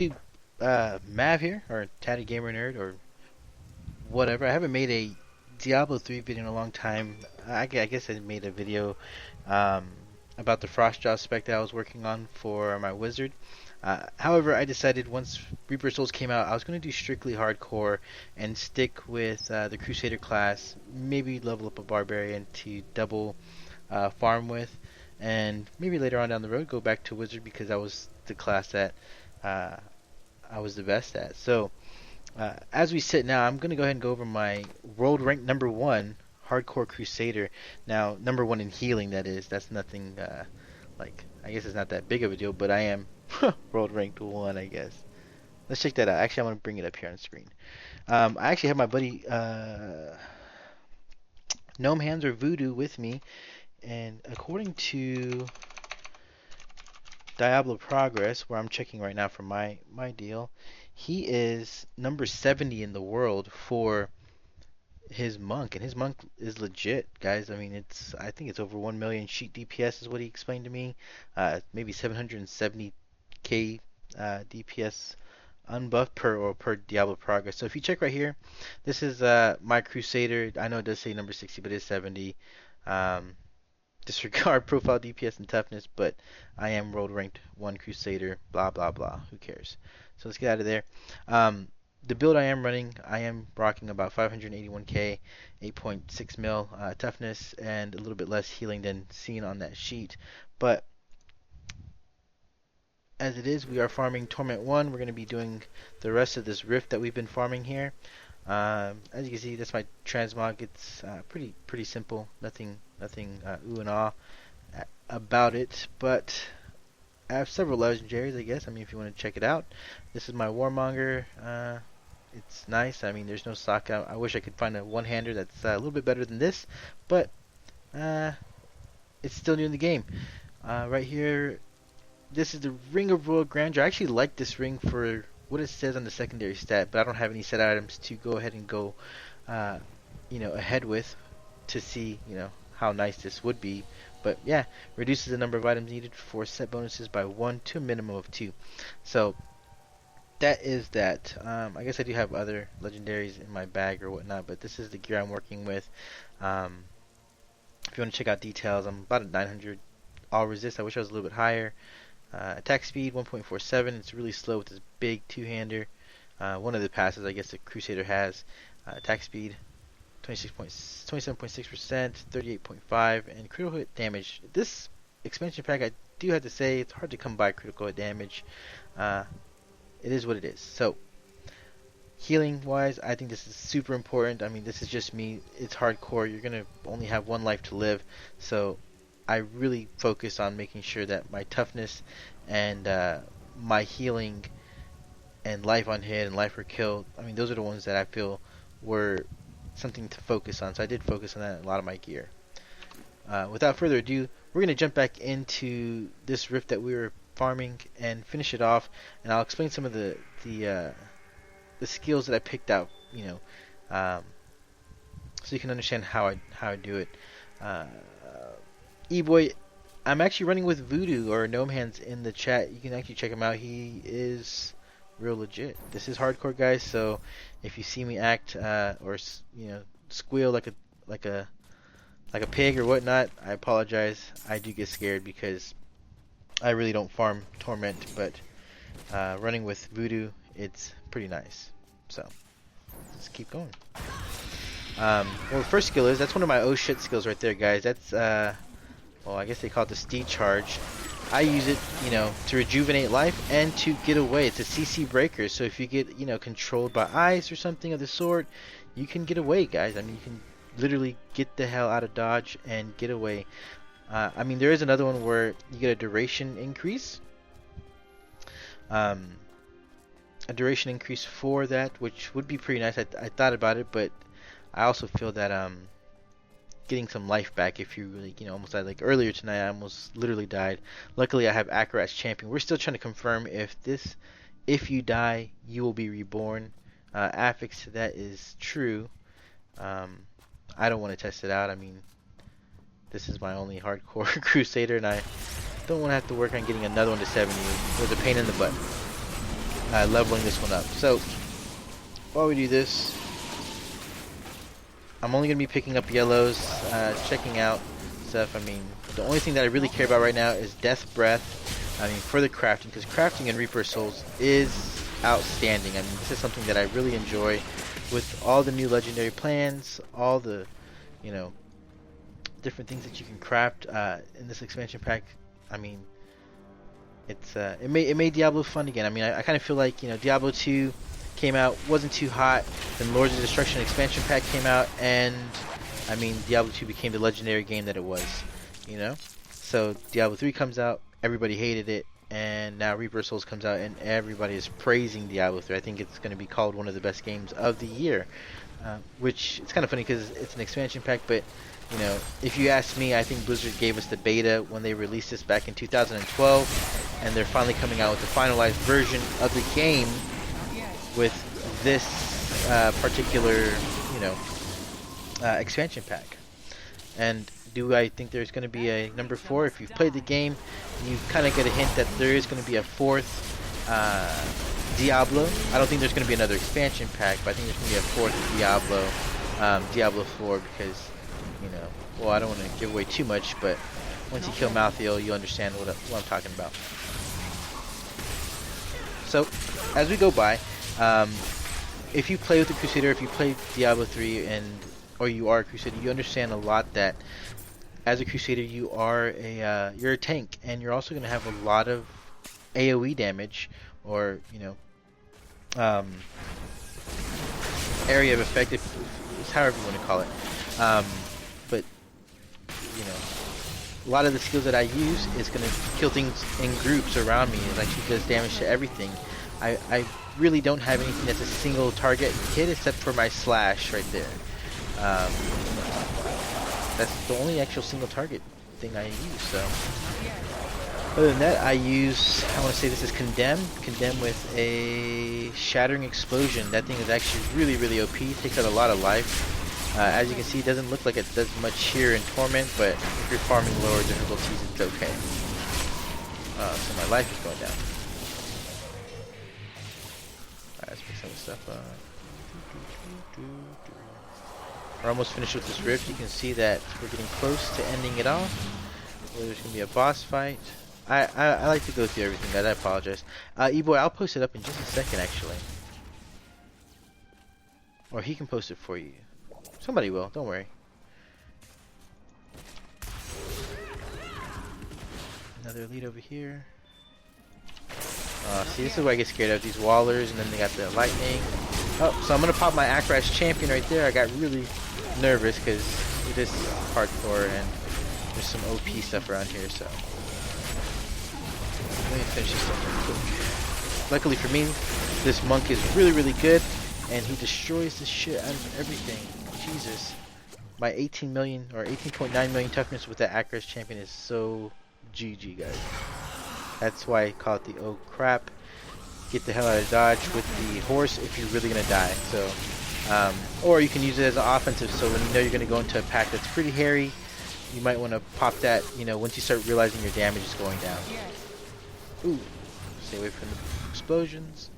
Hey, Mav here, or Tatty Gamer Nerd, or whatever. I haven't made a Diablo 3 video in a long time. I guess I made a video um, about the Frostjaw spec that I was working on for my wizard. However, I decided once Reaper Souls came out, I was going to do strictly hardcore and stick with the Crusader class, maybe level up a Barbarian to double farm with, and maybe later on down the road go back to wizard because that was the class that uh, I was the best at. So, as we sit now, I'm going to go ahead and go over my world rank number one hardcore crusader. Now, number one in healing, that is. That's nothing, I guess it's not that big of a deal, but I am world ranked one, I guess. Let's check that out. Actually, I'm going to bring it up here on the screen. I actually have my buddy Gnome Hands or Voodoo with me, and according to Diablo Progress, where I'm checking right now for my deal, he is number 70 in the world for his monk, and his monk is legit, guys. I mean, I think it's over 1 million sheet DPS is what he explained to me. Maybe 770k DPS unbuffed per Diablo Progress. So if you check right here, this is my Crusader. I know it does say number 60, but it's 70. Um, Disregard profile DPS and toughness, but I am world ranked 1 Crusader, blah blah blah. Who cares? So let's get out of there. The build I am running, I am rocking about 581k, 8.6 mil toughness, and a little bit less healing than seen on that sheet. But as it is, we are farming Torment 1. We're going to be doing the rest of this rift that we've been farming here. As you can see, that's my transmog. It's pretty simple. Nothing ooh and ah about it. But I have several legendaries, I guess. I mean, if you want to check it out, this is my Warmonger. It's nice. I mean, there's no Sokka. I wish I could find a one-hander that's a little bit better than this, but it's still new in the game. Right here, this is the Ring of Royal Grandeur. I actually like this ring for what it says on the secondary stat, but I don't have any set items to go ahead and go, ahead with to see, how nice this would be. But yeah, reduces the number of items needed for set bonuses by 1 to a minimum of 2. So that is that. I guess I do have other legendaries in my bag or whatnot, but this is the gear I'm working with. If you want to check out details, I'm about at 900 all resist. I wish I was a little bit higher. Attack speed 1.47. It's really slow with this big two-hander. One of the passes I guess the Crusader has. Attack speed 27.6%, 38.5, and critical hit damage. This expansion pack, I do have to say, it's hard to come by critical hit damage. It is what it is. So, healing wise, I think this is super important. I mean, this is just me. It's hardcore. You're gonna only have one life to live, so I really focus on making sure that my toughness and my healing and life on hit and life per kill, I mean, those are the ones that I feel were something to focus on. So I did focus on that in a lot of my gear. Without further ado, we're going to jump back into this rift that we were farming and finish it off. And I'll explain some of the skills that I picked out, so you can understand how I do it. E-Boy, I'm actually running with Voodoo or Gnome Hands in the chat. You can actually check him out. He is real legit. This is hardcore, guys. So if you see me act or squeal like a pig or whatnot, I apologize. I do get scared because I really don't farm Torment, but running with Voodoo, it's pretty nice. So let's keep going. Well, the first skill is, that's one of my oh shit skills right there, guys. That's well, I guess they call it the Steed Charge. I use it, to rejuvenate life and to get away. It's a CC breaker, so if you get, controlled by ice or something of the sort, you can get away, guys. I mean, you can literally get the hell out of dodge and get away. I mean, there is another one where you get a duration increase. A duration increase for that, which would be pretty nice. I thought about it, but I also feel that getting some life back if you really, almost died. Like earlier tonight, I almost literally died. Luckily, I have Akarat's Champion. We're still trying to confirm if you die, you will be reborn. Affix to that is true. I don't want to test it out. I mean, this is my only hardcore Crusader, and I don't want to have to work on getting another one to 70. It was a pain in the butt. leveling this one up. So while we do this, I'm only going to be picking up yellows, checking out stuff. I mean, the only thing that I really care about right now is Death Breath. I mean, for the crafting, because crafting in Reaper Souls is outstanding. I mean, this is something that I really enjoy with all the new legendary plans, all the, you know, different things that you can craft in this expansion pack. I mean, it's it made Diablo fun again. I mean, I kind of feel like, you know, Diablo 2 came out, wasn't too hot, then Lords of Destruction expansion pack came out, and I mean, Diablo 2 became the legendary game that it was, you know? So Diablo 3 comes out, everybody hated it, and now Reaper Souls comes out and everybody is praising Diablo 3. I think it's going to be called one of the best games of the year, which it's kind of funny because it's an expansion pack, but you know, if you ask me, I think Blizzard gave us the beta when they released this back in 2012, and they're finally coming out with the finalized version of the game with this particular, you know, expansion pack. And do I think there's going to be a number 4? If you've played the game, you kind of get a hint that there is going to be a 4th Diablo. I don't think there's going to be another expansion pack, but I think there's going to be a 4th Diablo, Diablo 4, because, you know, well, I don't want to give away too much, but once you kill Malthael, you'll understand what I'm talking about. So, as we go by, if you play with the Crusader, if you play Diablo 3 or you are a Crusader, you understand a lot that as a Crusader you are you're a tank, and you're also going to have a lot of AoE damage, or, you know, area of effect, it's however you want to call it. But, you know, a lot of the skills that I use is going to kill things in groups around me. It actually does damage to everything. I really don't have anything that's a single target hit except for my slash right there. That's the only actual single target thing I use. So other than that, I want to say this is Condemn with a Shattering Explosion. That thing is actually really, really OP. Takes out a lot of life. As you can see, it doesn't look like it does much here in Torment, but if you're farming lower difficulties, it's okay. So my life is going down. Alright, let's pick some stuff up. We're almost finished with this rift. You can see that we're getting close to ending it off. Well, there's going to be a boss fight. I like to go through everything, guys. I apologize. E-Boy, I'll post it up in just a second, actually. Or he can post it for you. Somebody will, don't worry. Another elite over here. See, this is what I get scared of, these wallers, and then they got the lightning. Oh, so I'm gonna pop my Akras champion right there. I got really nervous because it is hardcore and there's some OP stuff around here, so let me finish this stuff real quick. Luckily for me, this monk is really, really good, and he destroys the shit out of everything. Jesus. My 18 million or 18.9 million toughness with that Akras champion is so GG, guys. That's why I call it the oh crap. Get the hell out of dodge with the horse if you're really gonna die. So, or you can use it as an offensive. So when you know you're gonna go into a pack that's pretty hairy, you might want to pop that. You know, once you start realizing your damage is going down. Ooh, stay away from the explosions.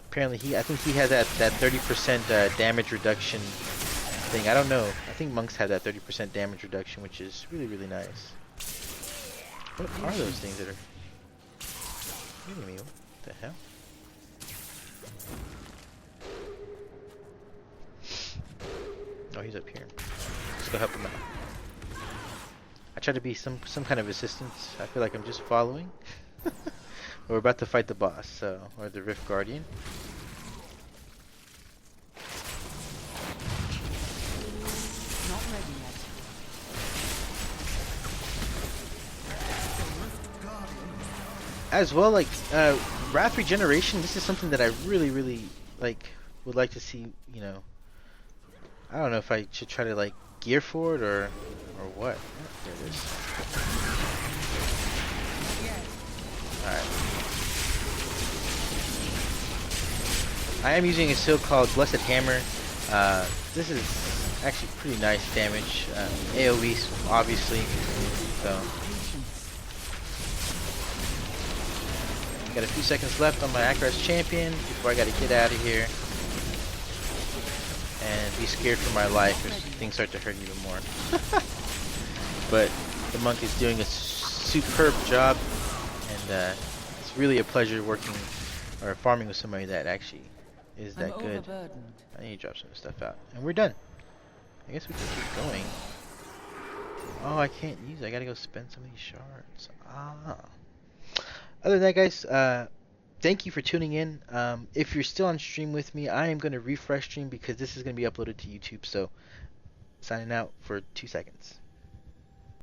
Apparently, I think he has that 30% damage reduction thing. I don't know. I think monks have that 30% damage reduction, which is really, really nice. What are those things that are hitting me? What the hell? Oh, he's up here. Let's go help him out. I try to be some kind of assistance. I feel like I'm just following. We're about to fight the boss, so, or the Rift Guardian. Not ready yet. As well, like Wrath Regeneration. This is something that I really like. Would like to see. You know, I don't know if I should try to like gear for it or what. Oh, there it is. Alright. I am using a skill called Blessed Hammer. This is actually pretty nice damage. AoE, obviously. So Got a few seconds left on my Akras champion before I gotta get out of here and be scared for my life if things start to hurt even more. But the monk is doing a superb job, and it's really a pleasure working or farming with somebody that actually is I'm that good. overburdened. I need to drop some stuff out, and we're done. I guess we can keep going. Oh, I can't use it. I gotta go spend some of these shards. Ah. Other than that, guys, thank you for tuning in. If you're still on stream with me, I am going to refresh stream because this is going to be uploaded to YouTube. So, signing out for 2 seconds.